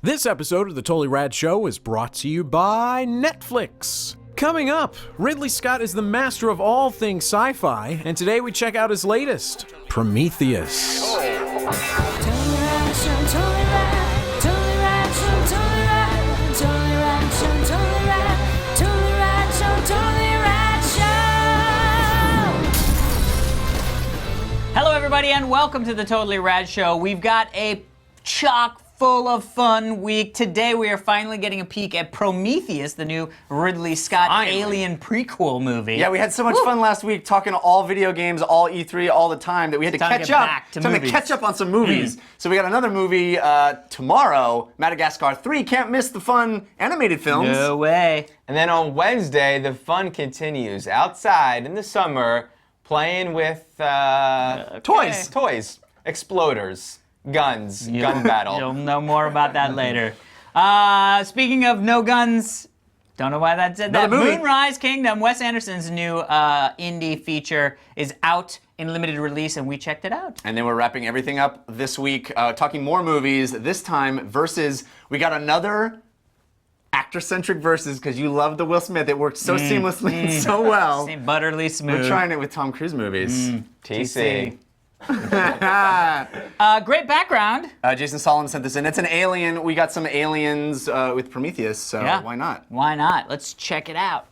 This episode of the Totally Rad Show is brought to you by Netflix. Coming up, Ridley Scott is the master of all things sci-fi, and today we check out his latest, Prometheus. Hello everybody and welcome to the Totally Rad Show. We've got a chock full of fun week. Today we are finally getting a peek at Prometheus, the new Ridley Scott alien prequel movie. Yeah, we had so much fun last week talking all video games, all E3, all the time that we had to catch up on some movies. So we got another movie tomorrow, Madagascar 3. Can't miss the fun animated films. No way. And then on Wednesday, the fun continues outside in the summer, playing with toys, exploders. Guns, gun battle. You'll know more about that later. Speaking of no guns, don't know why that said that. Moonrise Kingdom, Wes Anderson's new indie feature, is out in limited release, and we checked it out. And then we're wrapping everything up this week, talking more movies. This time, versus, we got another actor-centric versus, because you love the Will Smith. It worked so seamlessly and so well. Butterly smooth. We're trying it with Tom Cruise movies. TC. Great background. Jason Solomon sent this in. It's an alien. We got some aliens with Prometheus, so why not? Why not? Let's check it out.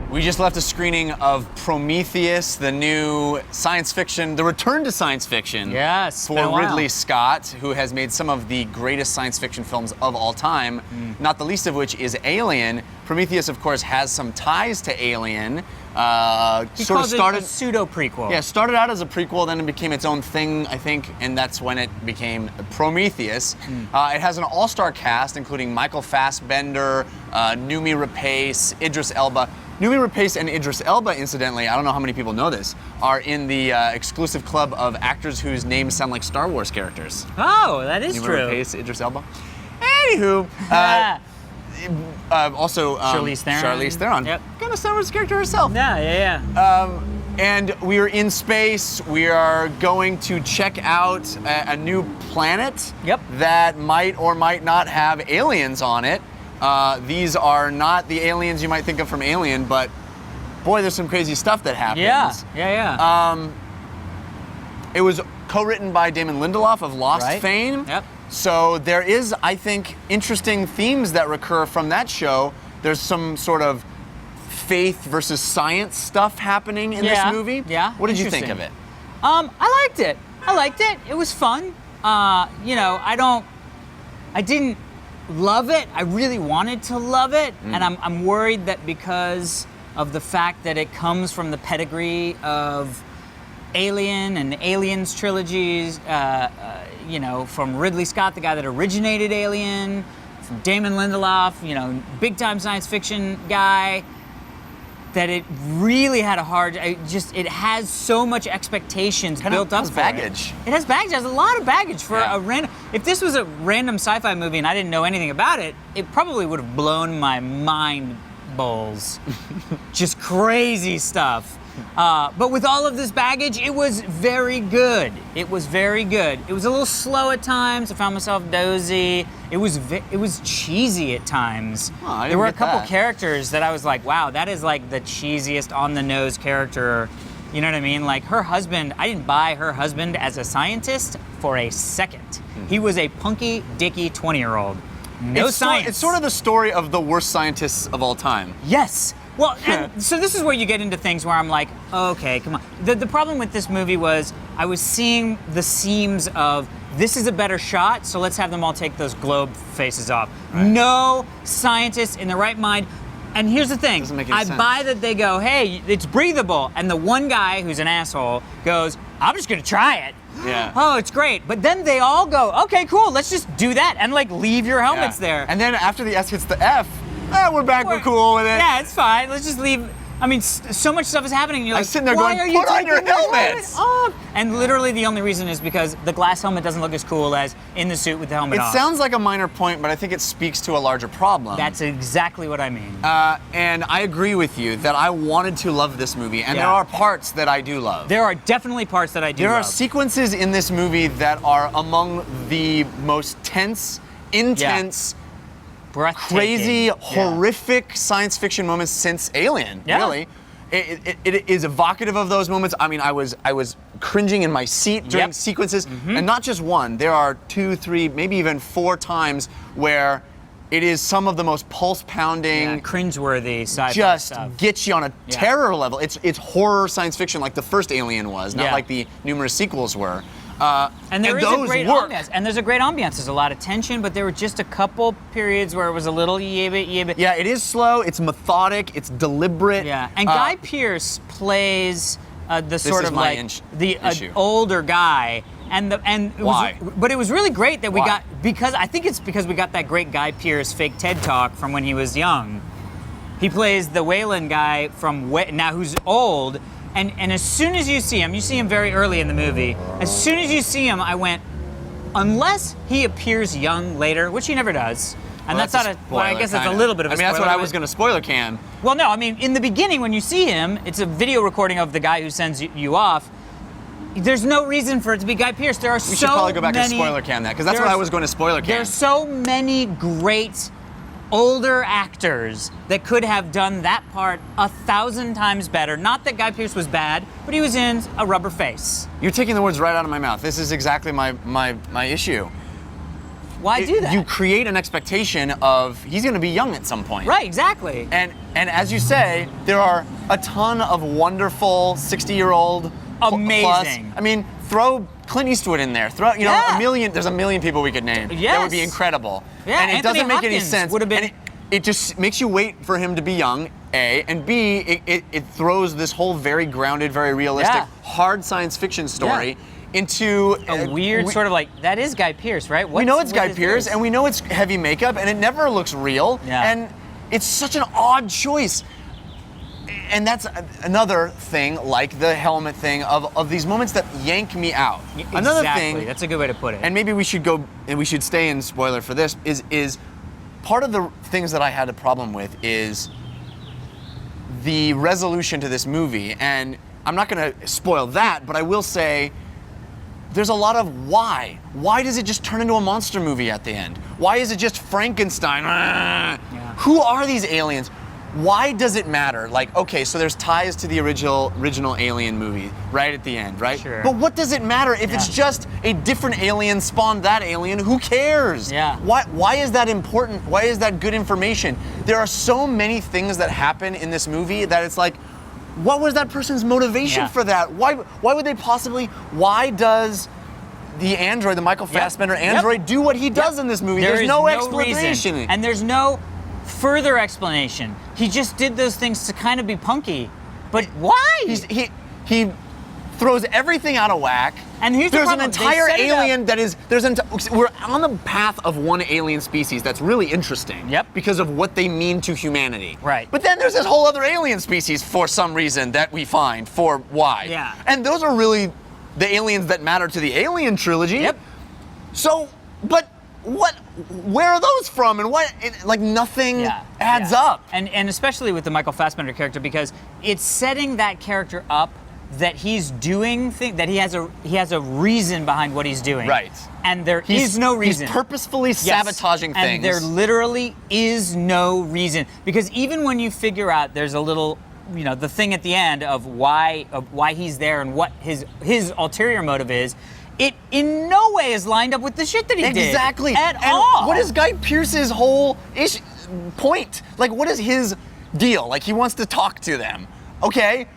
We just left a screening of Prometheus, the new science fiction, the return to science fiction for Ridley Scott, who has made some of the greatest science fiction films of all time, not the least of which is Alien. Prometheus, of course, has some ties to Alien. He calls it a pseudo-prequel. Yeah, started out as a prequel, then it became its own thing, I think, and that's when it became Prometheus. It has an all-star cast, including Michael Fassbender, Noomi Rapace, Idris Elba. Noomi Rapace and Idris Elba, incidentally, I don't know how many people know this, are in the exclusive club of actors whose names sound like Star Wars characters. Oh, that is Noomi true. Rapace, Idris Elba. Anywho, also Charlize Theron. Yep. Kind of Star Wars character herself. Yeah. And we are in space. We are going to check out a new planet that might or might not have aliens on it. These are not the aliens you might think of from Alien, but boy, there's some crazy stuff that happens. Yeah. It was co-written by Damon Lindelof of Lost fame. Yep. So there is, I think, interesting themes that recur from that show. There's some sort of faith versus science stuff happening in this movie. Yeah. What did you think of it? I liked it. It was fun. I didn't love it. I really wanted to love it, and I'm worried that because of the fact that it comes from the pedigree of Alien and Aliens trilogies, from Ridley Scott, the guy that originated Alien, from Damon Lindelof, big time science fiction guy, that it really had a hard. It has so much expectations built up. Baggage. It has baggage. It has a lot of baggage for a random. If this was a random sci-fi movie and I didn't know anything about it, it probably would have blown my mind bowls. Just crazy stuff. But with all of this baggage, it was very good. It was a little slow at times. I found myself dozy. It was cheesy at times. There were a couple characters that I was like, wow, that is like the cheesiest on-the-nose character. You know what I mean? Like her husband, I didn't buy her husband as a scientist for a second. He was a punky, dicky 20-year-old. No science. It's sort of the story of the worst scientists of all time. Yes. Well, and so this is where you get into things where I'm like, okay, come on. The problem with this movie was I was seeing the seams of this is a better shot, so let's have them all take those globe faces off. Right. No scientist in the right mind. And here's the thing. Doesn't make any sense. Buy that they go, hey, it's breathable. And the one guy who's an asshole goes, I'm just going to try it. Yeah. Oh, it's great. But then they all go, okay, cool, let's just do that. And like leave your helmets there. And then after the S hits the F, we're back, we're cool with it. Yeah, it's fine. Let's just leave. I mean, so much stuff is happening. And you're I'm like, sitting there why going, are you "Put on your taking the helmet helmets!" off? And literally the only reason is because the glass helmet doesn't look as cool as in the suit with the helmet It off. sounds like a minor point, but I think it speaks to a larger problem. That's exactly what I mean. And I agree with you that I wanted to love this movie, and Yeah. there are parts that I do love. There are definitely parts that I do There love. are sequences in this movie that are among the most tense, intense, Breathtaking. crazy, Yeah. horrific science fiction moments since Alien. Yeah. Really, it is evocative of those moments. I mean, I was cringing in my seat during Yep. sequences, and not just one. There are 2, 3, maybe even 4 times where it is some of the most pulse-pounding. Yeah, cringeworthy sci-fi Just stuff. gets you on a Yeah. terror level. It's horror science fiction like the first Alien was, not Yeah. like the numerous sequels were. And there is a those great work. ambiance. And there's a great ambiance. There's a lot of tension, but there were just a couple periods where it was a little yibba. Yeah, it is slow. It's methodic. It's deliberate. Yeah. And Guy Pearce plays the sort is of my like the issue. older guy. Why? But it was really great that we Why? got, because I think it's because we got that great Guy Pearce fake TED Talk from when he was young. He plays the Wayland guy from now who's old. And as soon as you see him very early in the movie. As soon as you see him, I went, unless he appears young later, which he never does. And Well, that's not well, I spoiler, guess it's a kinda. little bit of a I mean, that's what spoiler, I was but- going to spoiler can. Well, no, I mean, in the beginning when you see him, it's a video recording of the guy who sends you off. There's no reason for it to be Guy Pearce. There are We should probably go back and spoiler can that, because that's what I was going to spoiler can. There's so many great older actors that could have done that part 1,000 times better. Not that Guy Pearce was bad, but he was in a rubber face. You're taking the words right out of my mouth. This is exactly my issue. Why do that? You create an expectation of he's going to be young at some point. Right, exactly. And as you say, there are a ton of wonderful 60-year-old Amazing. Plus. I mean, throw Clint Eastwood in there. Throw Yeah. there's a million people we could name. That would be Yes. incredible. Yeah, and it Anthony doesn't make any Hopkins sense. would have been- And it just makes you wait for him to be young, A, and B, it throws this whole very grounded, very realistic, Yeah. hard science fiction story into a weird sort of like, that is Guy Pearce, right? We know it's what Guy is Pearce, this? and we know it's heavy makeup, and it never looks real. Yeah. And it's such an odd choice. And that's another thing, like the helmet thing, of these moments that yank me out. Another Exactly. thing, That's a good way to put it. and maybe we should go, and we should stay in spoiler for this, is part of the things that I had a problem with is the resolution to this movie. And I'm not going to spoil that, but I will say there's a lot of why. Why does it just turn into a monster movie at the end? Why is it just Frankenstein? Who are these aliens? Why does it matter? Like, okay, so there's ties to the original Alien movie right at the end, right? Sure. But what does it matter if it's just a different alien spawned that alien? Who cares? Yeah. Why is that important? Why is that good information? There are so many things that happen in this movie that it's like, what was that person's motivation Yeah. for that? Why would they possibly? Why does the android, the Michael Fassbender android, do what he does in this movie? There There's is no reason. explanation. And there's no further explanation. He just did those things to kind of be punky. But why? He throws everything out of whack. And here's the there's an problem. They entire set it up- alien that is we're on the path of one alien species that's really interesting. Yep. Because of what they mean to humanity. Right. But then there's this whole other alien species for some reason that we find for why. Yeah. And those are really the aliens that matter to the Alien trilogy. Yep. So, but where are those from, and nothing adds up. And especially with the Michael Fassbender character, because it's setting that character up that he's doing that he has a reason behind what he's doing. Right. And there is no reason. He's purposefully sabotaging things. And there literally is no reason, because even when you figure out there's a little, the thing at the end of why he's there and what his ulterior motive is, it in no way is lined up with the shit that he did. Exactly. At and all. What is Guy Pearce's whole point? Like, what is his deal? Like, he wants to talk to them. Okay?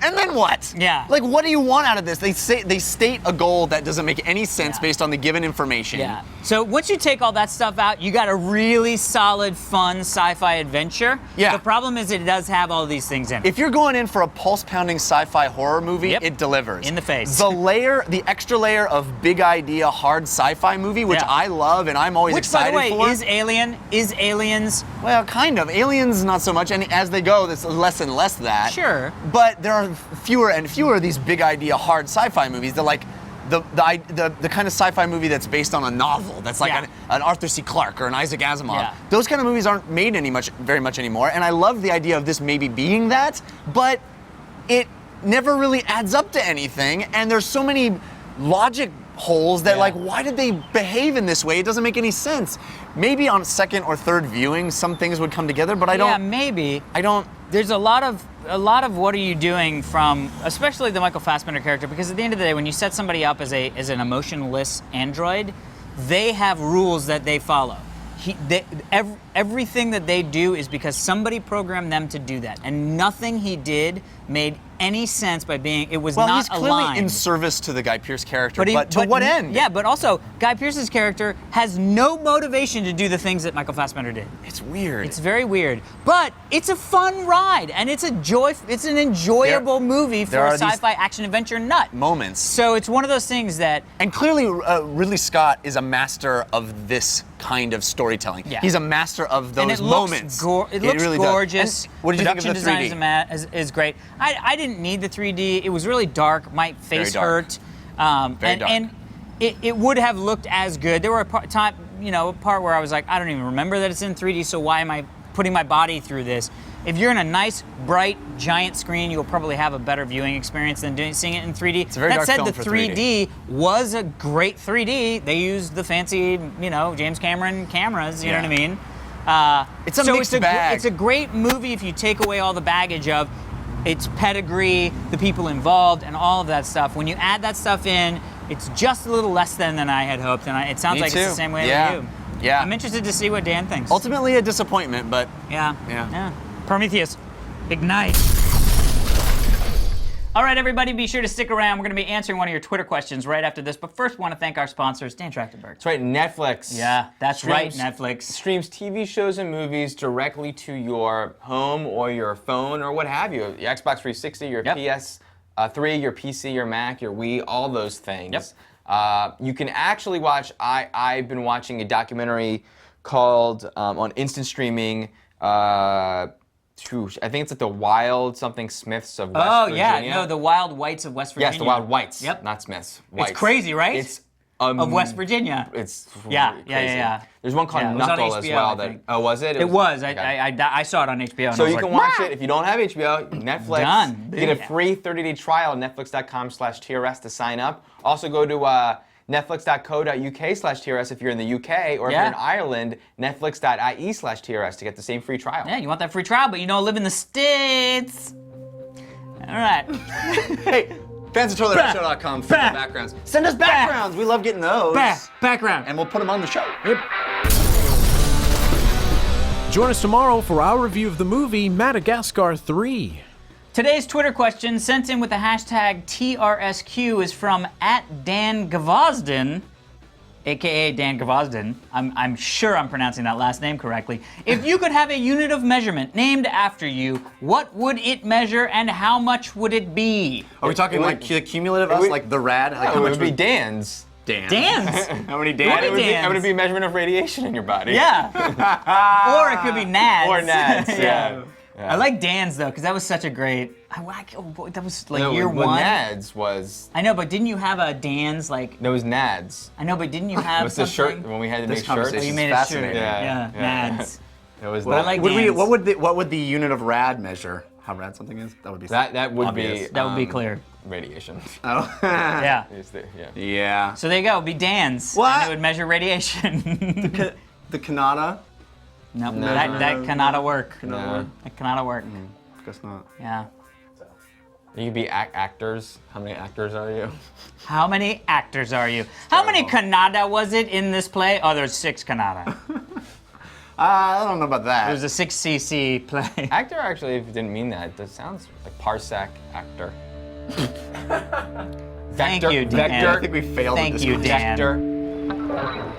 And then what? Yeah. Like, what do you want out of this? They state a goal that doesn't make any sense Yeah. based on the given information. Yeah. So once you take all that stuff out, you got a really solid, fun sci-fi adventure. Yeah. The problem is it does have all these things in it. If you're going in for a pulse-pounding sci-fi horror movie, Yep. it delivers. In the face. The extra layer of big idea, hard sci-fi movie, which Yeah. I love and I'm always Which, by excited the way, for. is Aliens. Well, kind of. Aliens, not so much. And as they go, there's less and less that. Sure. But there are fewer and fewer of these big idea, hard sci-fi movies. They're like the kind of sci-fi movie that's based on a novel. That's like Yeah. an Arthur C. Clarke or an Isaac Asimov. Yeah. Those kind of movies aren't made very much anymore. And I love the idea of this maybe being that, but it never really adds up to anything. And there's so many logic holes that, like, why did they behave in this way? It doesn't make any sense. Maybe on second or third viewing, some things would come together, but I don't. Yeah, maybe. I don't. There's a lot of what are you doing from, especially the Michael Fassbender character, because at the end of the day, when you set somebody up as an emotionless android, they have rules that they follow. Everything that they do is because somebody programmed them to do that, and nothing he did made any sense by being. It was Well, not he's clearly aligned. in service to the Guy Pearce character, But to what end? Yeah, but also Guy Pearce's character has no motivation to do the things that Michael Fassbender did. It's weird. It's very weird, but it's a fun ride, and it's an enjoyable movie for there a are these sci-fi action adventure nut. moments. So it's one of those things that And clearly, Ridley Scott is a master of this kind of storytelling. Yeah. He's a master of and those it moments. It looks really does. gorgeous. And what did you think of Production the 3D? design is great. I didn't need the 3D. It was really dark. My face dark. hurt. Very dark. And it would have looked as good. There were a part where I was like, I don't even remember that it's in 3D, so why am I putting my body through this? If you're in a nice, bright, giant screen, you'll probably have a better viewing experience than seeing it in 3D. It's a very that dark said, film the for 3D was a great 3D. They used the fancy, James Cameron cameras. You know what I mean? It's a mixed bag. It's a great movie if you take away all the baggage of its pedigree, the people involved, and all of that stuff. When you add that stuff in, it's just a little less than I had hoped, and it sounds Me like too. it's the same way Yeah. with you. Yeah. I'm interested to see what Dan thinks. Ultimately a disappointment, but Yeah. Prometheus, ignite. All right, everybody, be sure to stick around. We're going to be answering one of your Twitter questions right after this. But first, want to thank our sponsors, Dan Trachtenberg. That's right, Netflix. Yeah, that's right, Streams- Netflix. Streams TV shows and movies directly to your home or your phone or what have you. Your Xbox 360, your Yep. PS3, your PC, your Mac, your Wii, all those things. Yep. You can actually watch, I've been watching a documentary called, on instant streaming, I think it's like the Wild something Smiths of West Oh, Virginia. yeah, no, the Wild Whites of West Virginia. Yes, the Wild Whites. Yep. Not Smiths. Whites. It's crazy, right? It's Of West Virginia. It's Yeah, really yeah, crazy. yeah. There's one called Yeah, it was on Knuckle as HBO, well. I think. Oh, was it? It was. Okay. I saw it on HBO. And So I was you like, can watch "Wah!" it if you don't have HBO, Netflix. Done. Get a Yeah. free 30-day trial at netflix.com/TRS to sign up. Also go to netflix.co.uk/TRS if you're in the UK, or if Yeah. you're in Ireland, netflix.ie/TRS to get the same free trial. Yeah, you want that free trial, but you don't live in the States. All right. hey, fans of TotallyRadShow.com for the backgrounds. Send us backgrounds. We love getting those. Background. And we'll put them on the show. Join us tomorrow for our review of the movie Madagascar 3. Today's Twitter question sent in with the hashtag TRSQ is from @DanGavosden, aka Dan Gavosden. I'm sure I'm pronouncing that last name correctly. If you could have a unit of measurement named after you, what would it measure and how much would it be? Are we talking like the cumulative us, would- like the rad? Like It would be Dan's. Dan. Dan's. How many What Dan? would be It would be a measurement of radiation in your body. Yeah. Or it could be Nads. Or Nads, yeah. I like Dan's though, because that was such a great. That was like year well, one. Nads was. I know, but didn't you have a Dan's like? There was Nads. I know, but didn't you have What's the something? shirt when we had to This make shirts? Oh, you conversation- made It's a shirt. fascinating. Yeah, Yeah. Nads. It was But I that. like Would we? Dan's. What would the unit of rad measure? How rad something is? That would be That would obvious. be That would be clear. radiation. Oh. Yeah. Yeah. Yeah. So there you go. It'd be Dan's. What? And it would measure radiation. The Cannata? Nope. That cannot work. No. That cannot work. Guess not. Yeah. You could be actors. How many actors are you? How many actors are you? How many Cannata was it in this play? Oh, there's 6 Cannata. I don't know about that. It was a 6cc play. Actor, actually, if you didn't mean that, that sounds like parsec actor. Thank you, Dan. I think we failed Thank at this you, one. Dan. Vector.